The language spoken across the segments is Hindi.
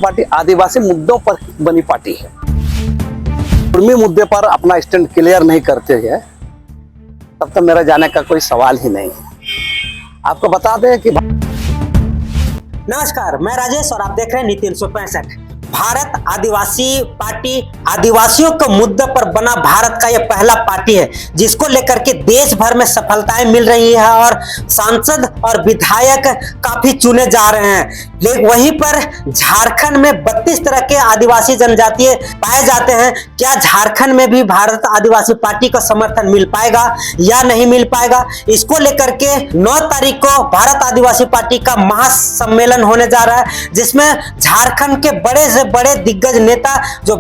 पार्टी आदिवासी मुद्दों पर बनी पार्टी है। कुर्मी मुद्दे पर अपना स्टैंड क्लियर नहीं करते हैं तब तक मेरा जाने का कोई सवाल ही नहीं है। आपको बता दें कि नमस्कार, मैं राजेश और आप देख रहे हैं नीति 365। भारत आदिवासी पार्टी आदिवासियों के मुद्दे पर बना भारत का यह पहला पार्टी है जिसको लेकर के देश भर में सफलताएं मिल रही है और सांसद और विधायक काफी चुने जा रहे हैं। लेकिन वहीं पर झारखंड में 32 तरह के आदिवासी जनजातीय पाए जाते हैं। क्या झारखंड में भी भारत आदिवासी पार्टी का समर्थन मिल पाएगा या नहीं मिल पाएगा, इसको लेकर के 9 तारीख को भारत आदिवासी पार्टी का महासम्मेलन होने जा रहा है जिसमें झारखंड के बड़े से बड़े दिग्गज नेता जो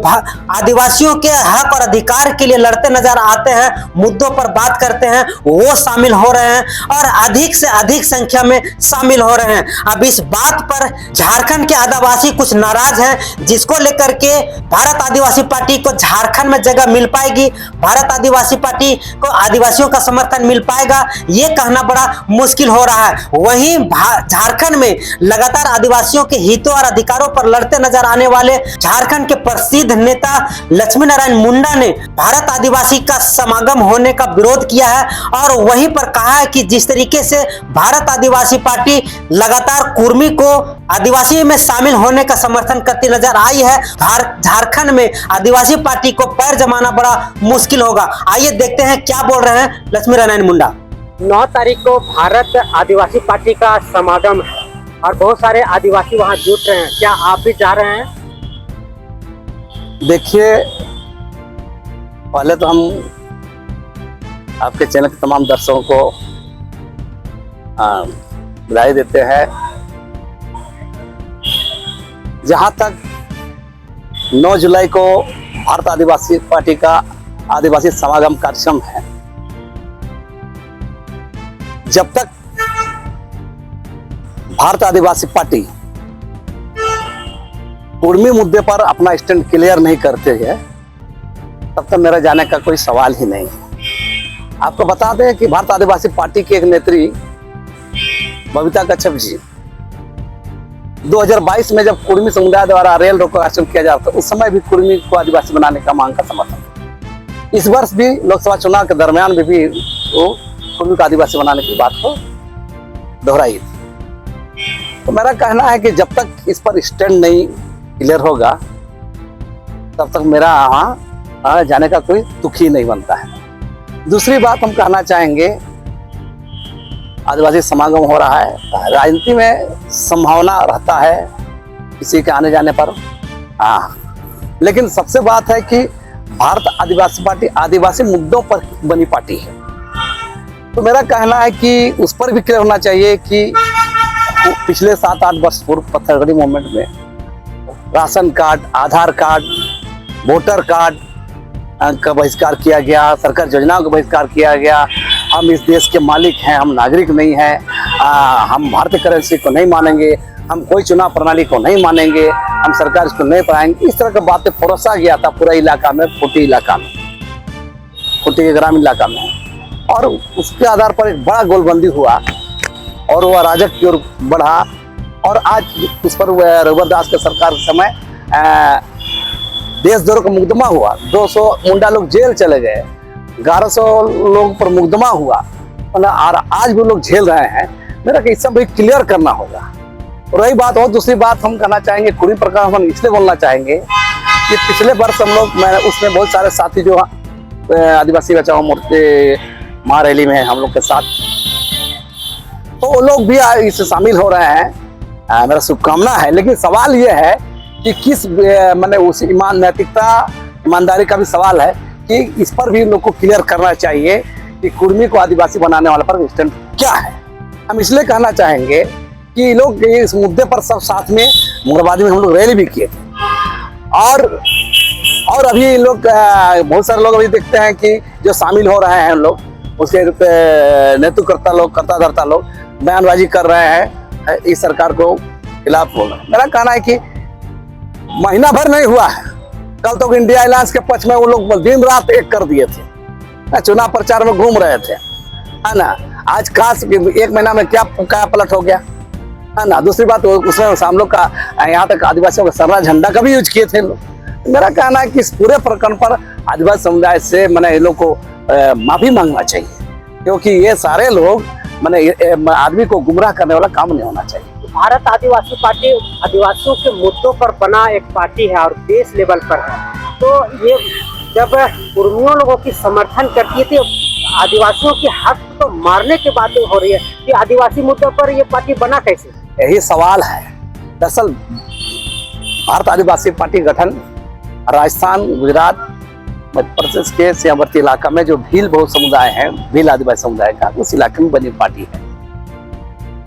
आदिवासियों के हक और अधिकार के लिए लड़ते नजर आते हैं, मुद्दों पर बात करते हैं, वो शामिल हो रहे हैं और अधिक से अधिक संख्या में शामिल हो रहे हैं। अब इस बात पर झारखंड के आदिवासी कुछ नाराज हैं जिसको लेकर के भारत आदिवासी पार्टी को झारखंड में जगह मिल पाएगी, भारत आदिवासी पार्टी को आदिवासियों का समर्थन मिल पाएगा, ये कहना बड़ा मुश्किल हो रहा है। वहीं झारखंड में लगातार आदिवासियों के हितों और अधिकारों पर लड़ते नजर आने वाले झारखंड के प्रसिद्ध नेता लक्ष्मी नारायण मुंडा ने भारत आदिवासी का समागम होने का विरोध किया है और वहीं पर कहा है कि जिस तरीके से भारत आदिवासी पार्टी लगातार कुर्मी को आदिवासी में शामिल होने का समर्थन करती नजर आई है, झारखंड में आदिवासी पार्टी को पैर जमाना बड़ा मुश्किल होगा। आइए देखते हैं क्या बोल रहे हैं लक्ष्मी नारायण मुंडा। 9 तारीख को भारत आदिवासी पार्टी का समागम है और बहुत सारे आदिवासी वहां जुट रहे हैं, क्या आप भी जा रहे हैं? देखिए, पहले तो हम आपके चैनल के तमाम दर्शकों को बधाई देते हैं। जहां तक 9 जुलाई को भारत आदिवासी पार्टी का आदिवासी समागम कार्यक्रम है, जब तक भारत आदिवासी पार्टी कुर्मी मुद्दे पर अपना स्टैंड क्लियर नहीं करते हैं तब तक मेरा जाने का कोई सवाल ही नहीं है। आपको बता दें कि भारत आदिवासी पार्टी के एक नेत्री बबीता कच्छप जी 2022 में जब कुर्मी समुदाय द्वारा रेल रोको कार्यक्रम किया जा रहा था, उस समय भी कुर्मी को आदिवासी बनाने का मांग का समर्थन। इस वर्ष भी लोकसभा चुनाव के दरमियान में भी वो कुर्मी को आदिवासी बनाने की बात को दोहराई थी। तो मेरा कहना है कि जब तक इस पर स्टैंड नहीं क्लियर होगा तब तक मेरा वहाँ जाने का कोई तुक ही नहीं बनता है। दूसरी बात हम कहना चाहेंगे, आदिवासी समागम हो रहा है, राजनीति में संभावना रहता है किसी के आने जाने पर, लेकिन सबसे बात है कि भारत आदिवासी पार्टी आदिवासी मुद्दों पर बनी पार्टी है। तो मेरा कहना है कि उस पर भी क्लियर होना चाहिए कि पिछले 7-8 वर्ष पूर्व पत्थरगढ़ी मूवमेंट में राशन कार्ड, आधार कार्ड, वोटर कार्ड का बहिष्कार किया गया, सरकार योजनाओं का बहिष्कार किया गया। हम इस देश के मालिक हैं, हम नागरिक नहीं हैं, हम भारतीय करेंसी को नहीं मानेंगे, हम कोई चुनाव प्रणाली को नहीं मानेंगे, हम सरकार इसको नहीं पढ़ाएंगे, इस तरह की बातें परोसा गया था पूरा इलाका में, खूंटी इलाका में, खूंटी के ग्रामीण इलाका में। और उसके आधार पर एक बड़ा गोलबंदी हुआ और वह राजग की ओर बढ़ा और आज उस पर रघुवरदास के सरकार के समय देशद्रोह का मुकदमा हुआ। 200 मुंडा लोग जेल चले गए, 1100 लोग पर मुकदमा हुआ और आज भी लोग झेल रहे हैं। मेरा कि सब भी क्लियर करना होगा। और रही बात, और दूसरी बात हम कहना चाहेंगे कुर्मी प्रकार हम इसलिए बोलना चाहेंगे कि पिछले वर्ष हम लोग उसमें बहुत सारे साथी जो आदिवासी बचाओ मोर्चे महारैली में हम लोग के साथ, तो वो लोग भी इससे शामिल हो रहे हैं। मेरा शुभकामना है, लेकिन सवाल ये है कि किस मैंने उस नैतिकता ईमानदारी का भी सवाल है कि इस पर भी लोग को क्लियर करना चाहिए कि कुर्मी को आदिवासी बनाने वाला पर स्टैंड क्या है। हम इसलिए कहना चाहेंगे कि लोग इस मुद्दे पर सब साथ में मुराबादी में हम लोग रैली भी किए थे और अभी लोग बहुत सारे लोग अभी देखते हैं कि जो शामिल हो रहे हैं लोग, उसके नेतृत्वकर्ता लोग, कर्ता धर्ता लोग बयानबाजी कर रहे हैं इस सरकार को खिलाफ बोल रहे हैं। मेरा कहना है कि महीना भर नहीं हुआ है, कल तो इंडिया अलायंस के पक्ष में वो लोग दिन रात एक कर दिए थे, चुनाव प्रचार में घूम रहे थे, है ना। आज खास 1 महीना में क्या पलट हो गया, है ना। दूसरी बात उसमें हम लोग का यहाँ तक आदिवासियों का सरना झंडा का भी यूज किए थे लोग। मेरा कहना है कि इस पूरे प्रकरण पर आदिवासी समुदाय से मैंने इन लोग को माफी मांगना चाहिए, क्योंकि ये सारे लोग मैंने आदमी को गुमराह करने वाला काम नहीं होना चाहिए। भारत आदिवासी पार्टी आदिवासियों के मुद्दों पर बना एक पार्टी है और देश लेवल पर है। तो ये जब कुर्मियों लोगों की समर्थन करती थी, आदिवासियों के हक तो मारने की बातें हो रही है कि आदिवासी मुद्दों पर ये पार्टी बना कैसे? यही सवाल है। दरअसल भारत आदिवासी पार्टी गठन राजस्थान, गुजरात, मध्य प्रदेश के सीमावर्ती इलाका में जो भील बहु समुदाय है, भील आदिवासी समुदाय का, उस इलाके में बनी पार्टी है।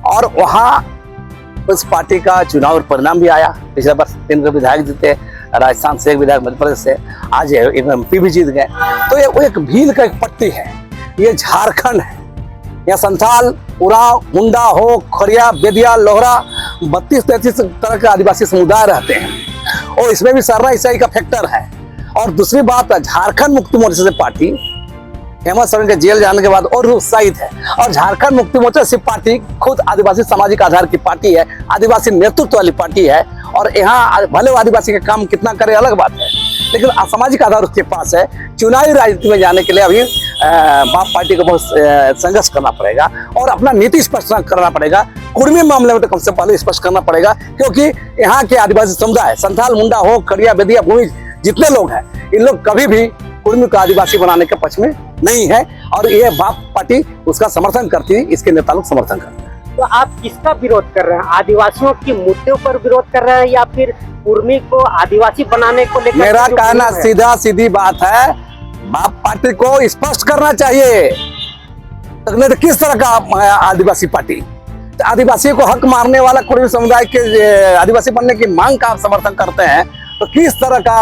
और वहाँ उस पार्टी का चुनाव परिणाम भी आया। पिछले वर्ष 3 विधायक जीते, राजस्थान से 1 विधायक, मध्य प्रदेश से, आज MP भी जीत गए। तो ये वो एक भील का एक पट्टी है, ये झारखंड है। यहाँ संथाल, उरांव, मुंडा हो, खरिया, बेदिया, लोहरा, 32-33 तरह के आदिवासी समुदाय रहते हैं और इसमें भी सरना ईसाई का फैक्टर है। और दूसरी बात, झारखंड मुक्ति मोर्चा से पार्टी हेमंत सोरेन के जेल जाने के बाद और उत्साहित है। और झारखंड मुक्ति मोर्चा से पार्टी खुद आदिवासी सामाजिक आधार की पार्टी है, आदिवासी नेतृत्व वाली पार्टी है। और यहाँ भले वो आदिवासी का काम कितना करे अलग बात है, लेकिन सामाजिक आधार उसके पास है। चुनावी राजनीति में जाने के लिए अभी बाप पार्टी को बहुत संघर्ष करना पड़ेगा और अपना नीति स्पष्ट करना पड़ेगा। कुर्मी मामले में तो कम से पहले स्पष्ट करना पड़ेगा, क्योंकि यहाँ के आदिवासी समुदाय संथाल, मुंडा हो, खड़िया, बेदिया, भूमि जितने लोग हैं, इन लोग कभी भी कुर्मी को आदिवासी बनाने के पक्ष में नहीं है। और ये बाप पार्टी उसका समर्थन करती है, इसके नेता लोग समर्थन करते हैं। तो आप किसका विरोध कर रहे हैं? आदिवासियों के मुद्दों पर विरोध कर रहे हैं या फिर कुर्मी को आदिवासी बनाने को लेकर? मेरा कहना सीधा सीधी बात है, बाप पार्टी को स्पष्ट करना चाहिए। तो किस तरह का आदिवासी पार्टी? तो आदिवासी को हक मारने वाला कुर्मी समुदाय के आदिवासी बनने की मांग का आप समर्थन करते हैं, तो किस तरह का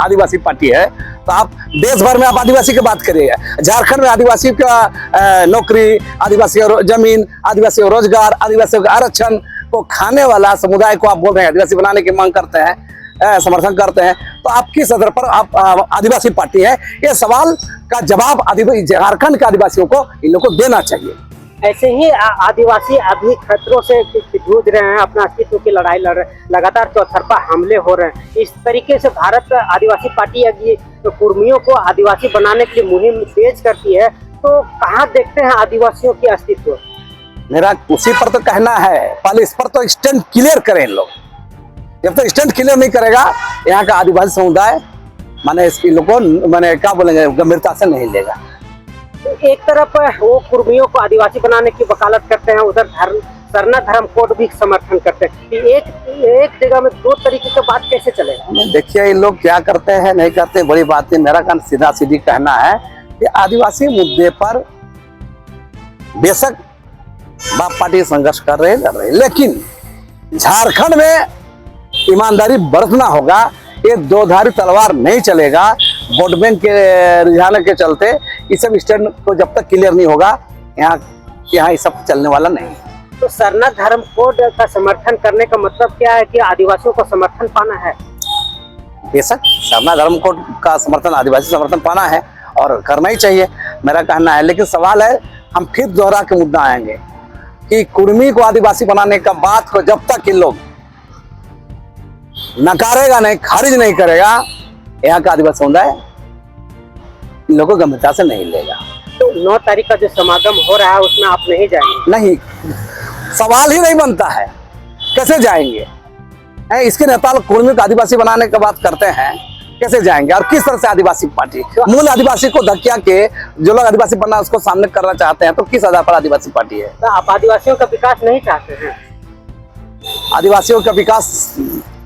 आदिवासी पार्टी है? तो आप देश भर में आप आदिवासी की बात करिए, झारखंड में आदिवासी का नौकरी, आदिवासी जमीन, आदिवासी रोजगार, आदिवासियों का आरक्षण को खाने वाला समुदाय को आप बोल रहे हैं आदिवासी बनाने की मांग करते हैं, समर्थन करते हैं। तो आप किस आधार पर आप आदिवासी पार्टी है? ये सवाल का जवाब झारखंड के आदिवासियों को इन लोगों को देना चाहिए। ऐसे ही आदिवासी अभी खतरों से जूझ रहे हैं, अपना अस्तित्व की लड़ाई लड़ रहे हैं, लगातार चौतरफा हमले हो रहे हैं। इस तरीके से भारत आदिवासी पार्टी अभी कुर्मियों को आदिवासी बनाने के लिए मुहिम तेज करती है, तो कहाँ देखते हैं आदिवासियों के अस्तित्व? मेरा उसी पर तो कहना है, पहले इस पर तो स्टैंड क्लियर करें लोग। जब तक स्टैंड क्लियर नहीं करेगा, यहाँ का आदिवासी समुदाय माने इसकी लोगों मैंने क्या बोलेंगे, गंभीरता से नहीं लेगा। एक तरफ वो कुर्मियों को आदिवासी बनाने की वकालत करते हैं, उधर सरना धर्म कोड भी समर्थन करते हैं। एक जगह में 2 तरीके की बात कैसे चलेगा? देखिए, ये लोग क्या करते हैं नहीं करते बड़ी बात नहीं। मेरा काम सीधा सीधी कहना है कि आदिवासी मुद्दे पर बेशक बाप पार्टी संघर्ष कर रहे लड़ रहे, लेकिन झारखंड में ईमानदारी बरतना होगा। ये 2धारी तलवार नहीं चलेगा। वोट बैंक के रुझान के चलते इस सब स्टैंड को जब तक क्लियर नहीं होगा, यहाँ ये सब चलने वाला नहीं। तो सरना धर्म कोड का समर्थन करने का मतलब क्या है कि आदिवासियों को समर्थन पाना है? बेशक सरना धर्म कोड का समर्थन आदिवासी समर्थन पाना है और करना ही चाहिए, मेरा कहना है। लेकिन सवाल है, हम फिर दोहरा के मुद्दा आएंगे कि कुर्मी को आदिवासी बनाने का बात को जब तक इन लोग नकारेगा नहीं, खारिज नहीं करेगा, यहाँ का आदिवासी समुदाय इन लोगों को गंभीरता से नहीं लेगा। तो 9 तारीख का जो समागम हो रहा है उसमें आप नहीं जाएंगे? नहीं, सवाल ही नहीं बनता है, कैसे जाएंगे? इसके नेता लोग कुर्मी को आदिवासी बनाने की बात करते हैं, कैसे जाएंगे? और किस तरह से आदिवासी पार्टी मूल आदिवासी को धक्का के जो लोग आदिवासी बनना उसको सामने करना चाहते हैं, तो किस आधार पर आदिवासी पार्टी है? तो आप आदिवासियों का विकास नहीं चाहते हैं? आदिवासियों का विकास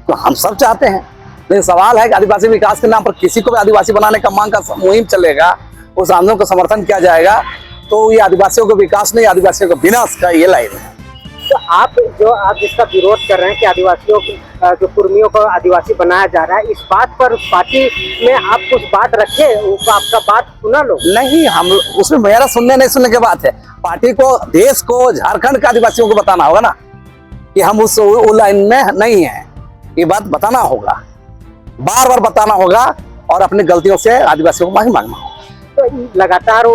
तो हम सब चाहते हैं, लेकिन सवाल है कि आदिवासी विकास के नाम पर किसी को भी आदिवासी बनाने का मांग का मुहिम चलेगा, उस आंदोलन को समर्थन किया जाएगा, तो ये आदिवासियों को विकास नहीं, आदिवासियों को विनाश का ये लाइन है। तो आप जिसका विरोध कर रहे हैं कि आदिवासियों जो कुर्मियों को आदिवासी बनाया जा रहा है, इस बात पर पार्टी में आप कुछ बात रखे, आपका बात सुना लो? नहीं, हम उसमें मेरा सुनने नहीं सुनने की बात है। पार्टी को, देश को, झारखंड के आदिवासियों को बताना होगा ना कि हम उस लाइन में नहीं है। ये बात बताना होगा, बार बार बताना होगा और अपनी गलतियों से आदिवासियों को माफी मांगना होगा। तो लगातार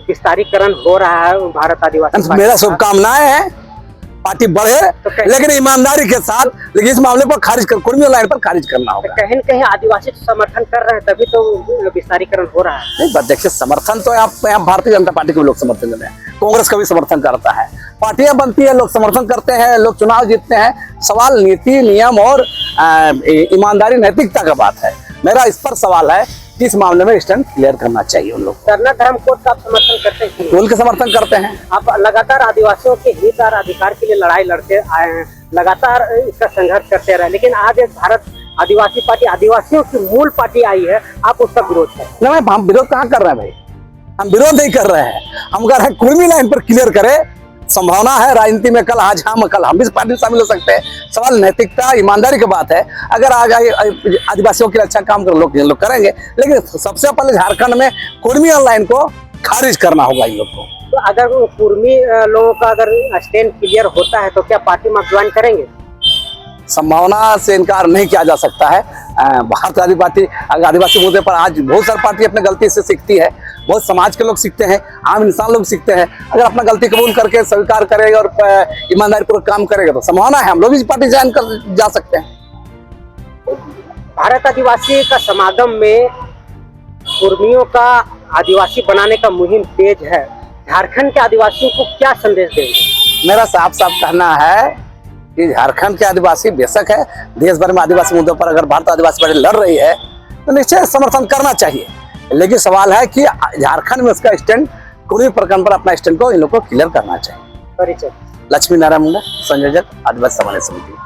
विस्तारीकरण हो रहा है भारत आदिवासी। मेरा शुभकामनाएं हैं पार्टी बढ़े, तो लेकिन ईमानदारी के साथ। लेकिन इस मामले पर खारिज कर, कुर्मी लाइन पर खारिज करना होगा। कहीं न कहीं आदिवासी समर्थन कर रहे हैं, तभी तो विस्तारीकरण हो रहा है। नहीं बात देखिए, समर्थन तो आप यहाँ भारतीय जनता पार्टी को भी लोग समर्थन कर रहे हैं, कांग्रेस का भी समर्थन करता है, पार्टियां बनती है, लोग समर्थन करते हैं, लोग चुनाव जीतते हैं। सवाल नीति, नियम और ईमानदारी, नैतिकता का बात है। मेरा इस पर सवाल है कि इस मामले में स्टैंड क्लियर करना चाहिए उन लोग। सरना धर्म कोड का आप समर्थन करते हैं? उनके समर्थन करते हैं। आप लगातार आदिवासियों के हित और अधिकार के लिए लड़ाई लड़ते आए हैं, लगातार इसका संघर्ष करते रहे, लेकिन आज एक भारत आदिवासी पार्टी, आदिवासियों की मूल पार्टी आई है, आप उसका विरोध करते हैं। नहीं, हम विरोध कहाँ कर रहे हैं भाई, हम विरोध नहीं कर रहे हैं, हम कह रहे हैं कुर्मी लाइन पर क्लियर करें। संभावना है राजनीति में, कल आज हम कल भी इस पार्टी में शामिल हो सकते हैं। सवाल नैतिकता, ईमानदारी की बात है। अगर आज आदिवासियों के लिए अच्छा काम कर लोग करेंगे, लेकिन सबसे पहले झारखंड में कुर्मी लाइन को खारिज करना होगा इन लोग को। तो अगर वो कुर्मी लोगों का अगर स्टैंड क्लियर होता है तो क्या पार्टी में ज्वाइन करेंगे? संभावना से इनकार नहीं किया जा सकता है। भारत आदिवासी मुद्दे पर आज बहुत सारी पार्टी अपने गलती से सीखती है, बहुत समाज के लोग सीखते हैं, आम इंसान लोग सीखते हैं। अगर अपना गलती कबूल करके स्वीकार करेगा और ईमानदारी पूर्वक काम करेगा तो संभावना है हम लोग इस पार्टी ज्वाइन कर जा सकते हैं। भारत आदिवासी का समागम में कुर्मियों का आदिवासी बनाने का मुहिम तेज है, झारखंड के आदिवासियों को क्या संदेश देंगे? मेरा साफ साफ कहना है कि झारखंड के आदिवासी बेशक है, देश भर में आदिवासी मुद्दों पर अगर भारत आदिवासी पार्टी लड़ रही है तो निश्चय समर्थन करना चाहिए, लेकिन सवाल है कि झारखंड में उसका स्टैंड, कुर्मी प्रकरण पर अपना स्टैंड को इन लोगों को क्लियर करना चाहिए। परिचय? लक्ष्मी नारायण मुंडा, संयोजक आदिवासी समाज समिति।